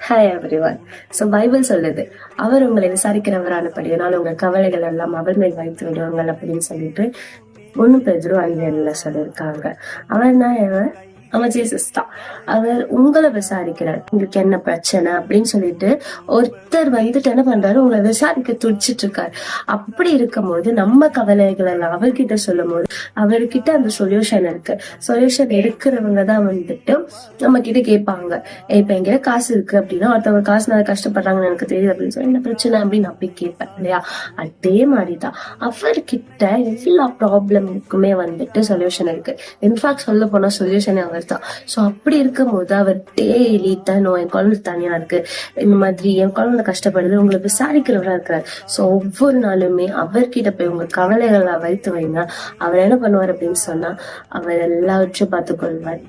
Hi everyone. So Bible சொல்லுது, அவர் உங்களை விசாரிக்கிறவரானபடியால் உங்கள் கவலைகள் எல்லாம் அவர் மேல் வைத்து விடுவாங்கள் அப்படின்னு சொல்லிட்டு 1 பேதுரு 5:7 சொல்லியிருக்காங்க. அவர்னா அவன் ஜீசஸ் தான். அவர் உங்களை விசாரிக்கிறார், உங்களுக்கு என்ன பிரச்சனை அப்படின்னு சொல்லிட்டு ஒருத்தர் வந்துட்டு என்ன பண்றாரு, உங்களை விசாரிக்க துடிச்சிட்டு இருக்காரு. அப்படி இருக்கும்போது நம்ம கவலைகள் எல்லாம் அவர்கிட்ட சொல்லும் போது அவர்கிட்ட அந்த சொல்யூஷன் இருக்கு. சொல்யூஷன் எடுக்கிறவங்க தான் வந்துட்டு நம்ம கிட்ட கேட்பாங்க, இப்ப எங்கிட்ட காசு இருக்கு அப்படின்னா ஒருத்தவங்க காசு நான் கஷ்டப்படுறாங்கன்னு எனக்கு தெரியுது அப்படின்னு சொல்லி என்ன பிரச்சனை அப்படின்னு அப்படி கேட்பேன் இல்லையா. அதே மாதிரிதான் அவர்கிட்ட எல்லா ப்ராப்ளமுக்குமே வந்துட்டு சொல்யூஷன் இருக்கு. இன்ஃபேக்ட் சொல்ல போனா சொல்யூஷனே அவர் தான். சோ அப்படி இருக்கும் போது அவர் டெய்லி தனோ என் குழந்தை தனியா இருக்கு, இந்த மாதிரி என் குழந்தை கஷ்டப்படுது, உங்களை விசாரிக்கிறவரா இருக்கிறார். சோ ஒவ்வொரு நாளுமே அவர்கிட்ட போய் உங்க கவலைகளை வைத்து வைங்க. அவர் என்ன பண்ணுவார் அப்படின்னு சொன்னா அவர் எல்லாவற்றையும் பார்த்துக் கொள்வார்.